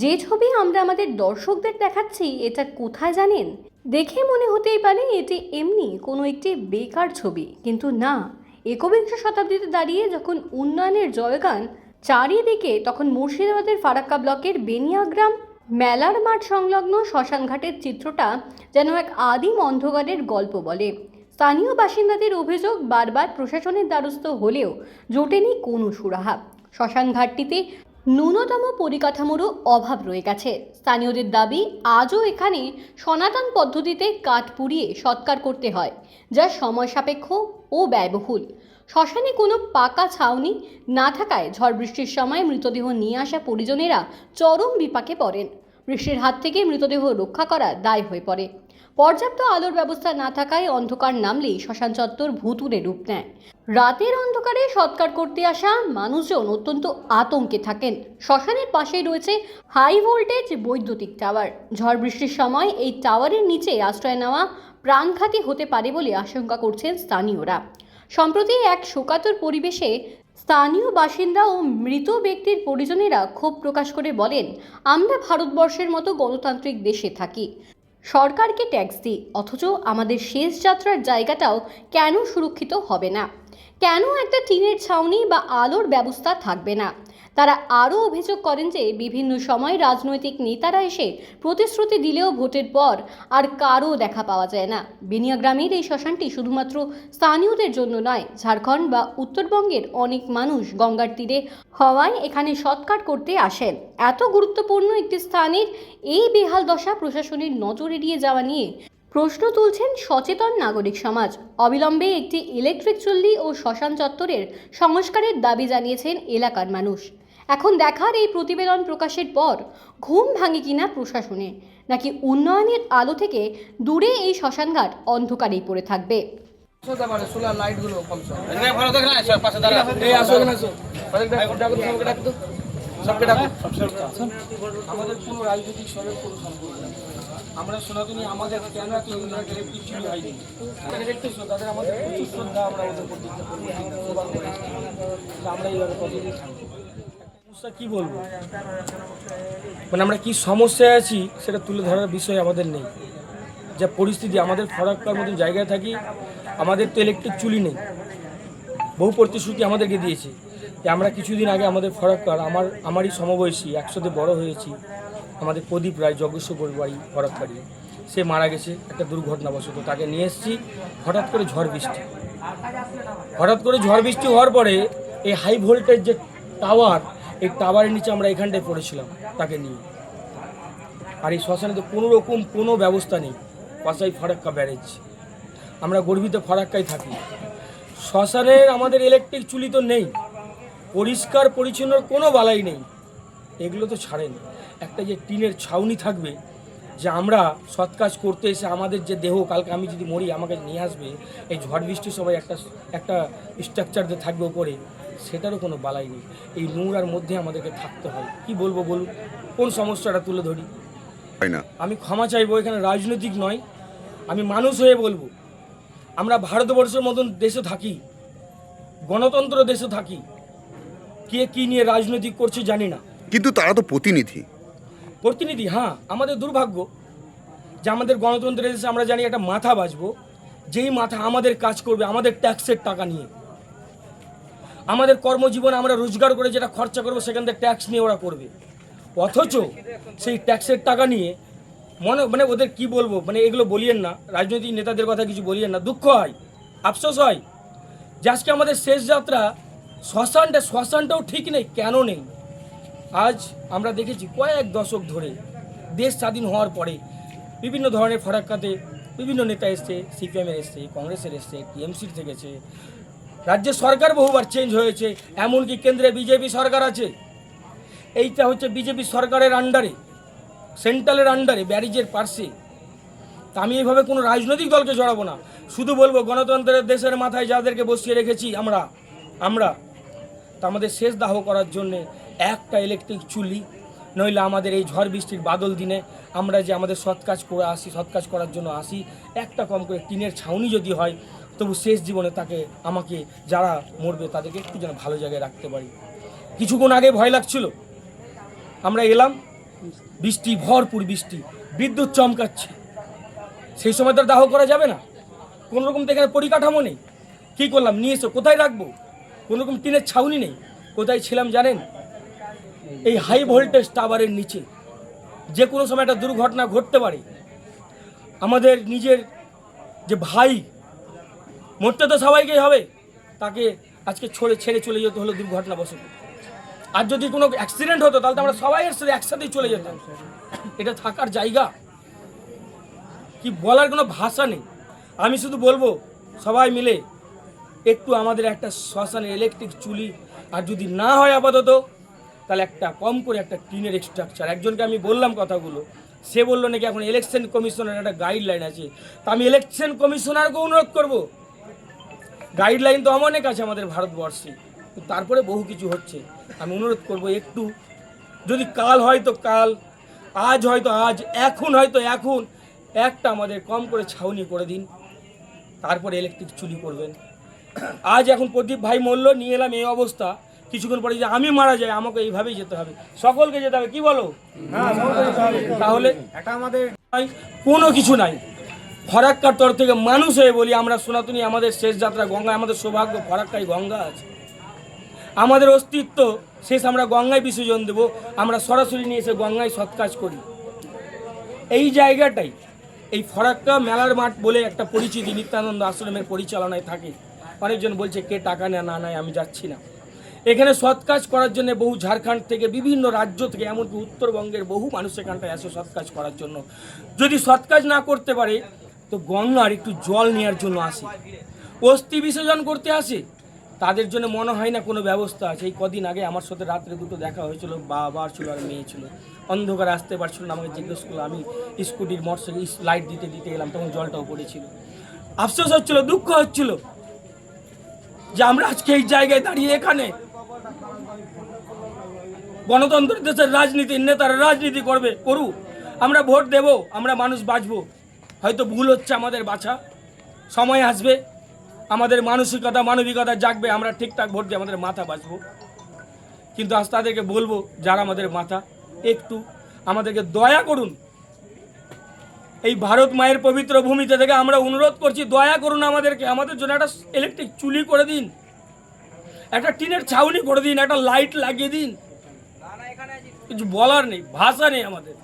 যে ছবি আমরা আমাদের দর্শকদের দেখাচ্ছি এটা কোথায় জানেন? দেখে মনে হতেই পারে এটি এমনি কোনো একটি বেকার ছবি, কিন্তু না। একবিংশ শতাব্দীতে দাঁড়িয়ে যখন উন্নয়নের জয়গান চারিদিকে, তখন মুর্শিদাবাদের ফারাক্কা ব্লকের বেনিয়াগ্রাম মেলার মাঠ সংলগ্ন শ্মশানঘাটের চিত্রটা যেন এক আদিম অন্ধকারের গল্প বলে। স্থানীয় বাসিন্দাদের অভিযোগ, বারবার প্রশাসনের দ্বারস্থ হলেও জোটেনি কোনো সুরাহা। শ্মশানঘাটটিতে ন্যূনতম পরিকাঠামোরও অভাব রয়ে গেছে। স্থানীয়দের দাবি, আজও এখানে সনাতন পদ্ধতিতে কাঠ পুড়িয়ে সৎকার করতে হয়, যা সময় সাপেক্ষ ও ব্যয়বহুল। শ্মশানে কোনো পাকা ছাউনি না থাকায় ঝড় বৃষ্টির সময় মৃতদেহ নিয়ে আসা পরিজনেরা চরম বিপাকে পড়েন। বৃষ্টির হাত থেকে মৃতদেহ রক্ষা করা দায় হয়ে পড়ে। পর্যাপ্ত আলোর ব্যবস্থা না থাকায় অন্ধকার নামলেই শ্মশান চত্বর ভুতুড়ে রূপ নেয়। রাতের অন্ধকারে সৎকার করতে আসা মানুষজন অত্যন্ত আতঙ্কে থাকেন। শ্মশানের পাশেই রয়েছে হাই ভোল্টেজ বৈদ্যুতিক টাওয়ার। ঝড় বৃষ্টির সময় এই টাওয়ারের নিচে আশ্রয় নেওয়া প্রাণঘাতী হতে পারে বলে আশঙ্কা করছেন স্থানীয়রা। সম্প্রতি এক শোকাতুর পরিবেশে স্থানীয় বাসিন্দা ও মৃত ব্যক্তির পরিজনেরা ক্ষোভ প্রকাশ করে বলেন, আমরা ভারতবর্ষের মতো গণতান্ত্রিক দেশে থাকি, সরকারকে ট্যাক্স দিই, অথচ আমাদের শেষ যাত্রার জায়গাটাও কেন সুরক্ষিত হবে না? কেন একটা টিনের ছাউনি বা আলোর ব্যবস্থা থাকবে না? তারা আরও অভিযোগ করেন যে বিভিন্ন সময় রাজনৈতিক নেতারা এসে প্রতিশ্রুতি দিলেও ভোটের পর আর কারও দেখা পাওয়া যায় না। বেনিয়াগ্রামের এই শ্মশানটি শুধুমাত্র স্থানীয়দের জন্য নয়, ঝাড়খণ্ড বা উত্তরবঙ্গের অনেক মানুষ গঙ্গার তীরে হওয়ায় এখানে সৎকার করতে আসেন। এত গুরুত্বপূর্ণ একটি স্থানের এই বেহাল দশা প্রশাসনের নজর এড়িয়ে যাওয়া নিয়ে প্রশ্ন তুলছেন সচেতন নাগরিক সমাজ। অবিলম্বে একটি ইলেকট্রিক চুল্লি ও শ্মশান চত্বরের সংস্কারের দাবি জানিয়েছেন এলাকার মানুষ। এখন দেখার, এই প্রতিবেদন প্রকাশের পর ঘুম ভাঙে কিনা প্রশাসনে, নাকি উন্নয়নের আলো থেকে দূরে এই শ্মশানঘাট অন্ধকারেই পড়ে থাকবে। আমাদের কোনো রাজনৈতিক সবের কোনো সম্পর্ক নেই। আমরা সনাতনী, আমাদের কেন এত ইলেকট্রিক চুরি হয়নি তাদের দেখতেছো, তাদের আমাদের প্রচুর শ্রদ্ধা, আমরা ওদের প্রতি আমরা এইভাবে সমস্যা কী বলবো, মানে আমরা কি সমস্যায় আছি সেটা তুলে ধরার বিষয় আমাদের নেই। যা পরিস্থিতি, আমাদের ফরাক্কার মতন জায়গায় থাকি, আমাদের তো ইলেকট্রিক চুলি নেই। বহু প্রতিশ্রুতি আমাদেরকে দিয়েছে যে আমরা কিছুদিন আগে আমাদের ফরাক্কার, আমারই সমবয়সী, একসাথে বড় হয়েছি, আমাদের প্রদীপ রায়, যজ্ঞেশ্বর বাড়ি ফরাক্কারি, সে মারা গেছে একটা দুর্ঘটনাবশত। তাকে নিয়ে এসেছি, হঠাৎ করে ঝড় বৃষ্টি হওয়ার পরে এই হাই ভোল্টেজ যে টাওয়ার, এই টাওয়ারের নিচে আমরা এখানটায় পড়েছিলাম তাকে নিয়ে। আর এই শ্মশানে তো কোনো রকম কোনো ব্যবস্থা নেই। পাশাই ফারাক্কা ব্যারেজ, আমরা গর্বিত ফারাক্কায় থাকি। শ্মশানের আমাদের ইলেকট্রিক চুলি তো নেই, পরিষ্কার পরিচ্ছন্ন কোনো বালাই নেই। এগুলো তো ছাড়েন, একটা যে টিনের ছাউনি থাকবে, যে আমরা সৎ কাজ করতে এসে আমাদের যে দেহ, কালকে আমি যদি মরি আমাকে নিয়ে আসবে, এই ঝড় বৃষ্টি সবাই একটা স্ট্রাকচার দিয়ে থাকবে ওপরে, সেটারও কোনো বালাই নেই। এই নোংরার মধ্যে আমাদেরকে থাকতে হয়। কি বলবো বলুন, কোন সমস্যাটা তুলে ধরি? আমি ক্ষমা চাইবো, এখানে রাজনৈতিক নয়, আমি মানুষ হয়ে বলবো, আমরা ভারতবর্ষের মতন দেশে থাকি, গণতন্ত্র দেশে থাকি, কে কি নিয়ে রাজনৈতিক করছে জানি না, কিন্তু তারা তো প্রতিনিধি। হ্যাঁ, আমাদের দুর্ভাগ্য যে আমাদের গণতন্ত্রের দেশে আমরা জানি একটা মাথা বাঁচবো, যেই মাথা আমাদের কাজ করবে আমাদের ট্যাক্সের টাকা নিয়ে। আমাদের কর্মজীবনে আমরা রোজগার করে যেটা খরচা করবো সেখান থেকে ট্যাক্স নিয়ে ওরা করবে, অথচ সেই ট্যাক্সের টাকা নিয়ে মানে ওদের কি বলবো, মানে এগুলো বলিয়েন না, রাজনৈতিক নেতাদের কথা কিছু বলিয়েন না। দুঃখ হয়, আফসোস হয় যে আজকে আমাদের শেষ যাত্রা শ্মশানটাও ঠিক নেই। কেন নেই? আজ আমরা দেখেছি কয়েক দশক ধরে দেশ স্বাধীন হওয়ার পরে বিভিন্ন ধরনের ফারাক্কাতে বিভিন্ন নেতা এসছে, সিপিএমের এসছে, কংগ্রেসের এসছে, টিএমসির থেকেছে, রাজ্যের সরকার বহুবার চেঞ্জ হয়েছে, এমনকি কেন্দ্রে বিজেপি সরকার আছে। এইটা হচ্ছে বিজেপি সরকারের আন্ডারে, সেন্ট্রালের আন্ডারে, ব্যারিজের পার্শ্বে। তা আমি এইভাবে কোনো রাজনৈতিক দলকে জড়াবো না, শুধু বলবো গণতন্ত্রের দেশের মাথায় যাদেরকে বসিয়ে রেখেছি আমরা তা আমাদের শেষ দাহ করার জন্যে একটা ইলেকট্রিক চুল্লি, নইলে আমাদের এই ঝড় বৃষ্টির বাদল দিনে আমরা যে আমাদের সৎ কাজ করার জন্য আসি, একটা কম করে টিনের ছাউনি যদি হয়, তবু শেষ জীবনে আমাকে যারা মরবে তাদেরকে একটু যেন ভালো জায়গায় রাখতে পারি। কিছুক্ষণ আগে ভয় লাগছিল, আমরা এলাম, বৃষ্টি, ভরপুর বৃষ্টি, বিদ্যুৎ চমকাচ্ছে, সেই সময় তো আর দাহ করা যাবে না। কোনো রকম তো এখানে পরিকাঠামো নেই। কী করলাম, নিয়ে এসো, কোথায় রাখবো? কোনো রকম টিনের ছাউনি নেই। কোথায় ছিলাম জানেন? এই হাই ভোল্টেজ টাওয়ারের নিচে। যে কোনো সময় একটা দুর্ঘটনা ঘটতে পারে। আমাদের নিজের যে ভাই, মরতে তো সবাইকেই হবে, তাকে আজকে ছেড়ে চলে যেতে হলো দুর্ঘটনাবশত। আর যদি কোনো অ্যাক্সিডেন্ট হতো তাহলে তো আমরা সবাই একসাথেই চলে যেতাম। এটা থাকার জায়গা? কি বলার কোনো ভাষা নেই। আমি শুধু বলবো সবাই মিলে একটু আমাদের একটা শ্মশানের ইলেকট্রিক চুলি, আর যদি না হয় আপাতত তাহলে একটা কম করে একটা টিনের স্ট্রাকচার। একজনকে আমি বললাম কথাগুলো, সে বললো নাকি এখন ইলেকশন কমিশনের একটা গাইডলাইন আছে। তা আমি ইলেকশন কমিশনারকে অনুরোধ করব, গাইডলাইন তো অনেক আছে আমাদের ভারতবর্ষে, তারপরে বহু কিছু হচ্ছে। আমি অনুরোধ করব একটু, যদি কাল হয় তো কাল, আজ হয়তো আজ, এখন হয়তো এখন একটা আমাদের কম করে ছাউনি করে দিন, তারপরে ইলেকট্রিক চুলি করবেন। আজ এখন প্রদীপ ভাই মরল, নিয়ে এলাম এই অবস্থা, কিছুক্ষণ পরে যে আমি মারা যাই আমাকে এইভাবেই যেতে হবে, সকলকে যেতে হবে। কি বলো? তাহলে এটা আমাদের কোনো কিছু নাই। ফরাক্কার তরফ থেকে মানুষ হয়ে বলি আমরা সনাতনী, আমাদের শেষ যাত্রা গঙ্গায়, আমাদের সৌভাগ্য ফরাক্কায় গঙ্গা আছে, আমাদের অস্তিত্ব শেষ, আমরা গঙ্গায় বিসর্জন দেব। আমরা সরাসরি নিয়ে এসে গঙ্গায় সৎ কাজ করি। এই জায়গাটাই, এই ফরাক্কা মেলার মাঠ বলে একটা পরিচিতি নিত্যানন্দ আশ্রমের পরিচালনায় থাকে। অনেকজন বলছে কে টাকা নেয় না নেয়, আমি যাচ্ছি না। এখানে সৎ কাজ করার জন্য বহু ঝাড়খণ্ড থেকে, বিভিন্ন রাজ্য থেকে, এমনকি উত্তরবঙ্গের বহু মানুষ এখানটায় আসে সৎ কাজ করার জন্য। যদি সৎ কাজ না করতে পারে তো গঙ্গার একটু জল নেওয়ার জন্য আসে, অস্থি বিসর্জন করতে আসে। তাদের জন্য মনে হয় না কোনো ব্যবস্থা আছে। এই কদিন আগে আমার সাথে রাত্রে দুটো দেখা হয়েছিল, বাবা ছিল আর মেয়ে ছিল, অন্ধকারে আসতে পারছিল না, আমাকে জিজ্ঞেস করলো। আমি স্কুটির মোটরসাইকেল লাইট দিতে দিতে এলাম, তখন জলটাও পড়েছিল। আফসোস হচ্ছিল, দুঃখ হচ্ছিল যে আমরা আজকে এই জায়গায় দাঁড়িয়ে এখানে গণতন্ত্র দেশের রাজনীতির নেতারা রাজনীতি করবে, করুক, আমরা ভোট দেব, আমরা মানুষ বাঁচবো। হয়তো ভুল হচ্ছে আমাদের বাছা, সময় আসবে, আমাদের মানসিকতা মানবিকতা জাগবে, আমরা ঠিকঠাক ভোট দিয়ে আমাদের মাথা বাঁচবো। কিন্তু আজ তাদেরকে বলবো, যারা আমাদের মাথা, একটু আমাদেরকে দয়া করুন। এই ভারত মায়ের পবিত্র ভূমিতে থেকে আমরা অনুরোধ করছি, দয়া করুন আমাদেরকে, আমাদের জন্য একটা ইলেকট্রিক চুলি করে দিন, একটা টিনের ছাউনি করে দিন, একটা লাইট লাগিয়ে দিন। কিছু বলার নেই, ভাষা নেই আমাদের।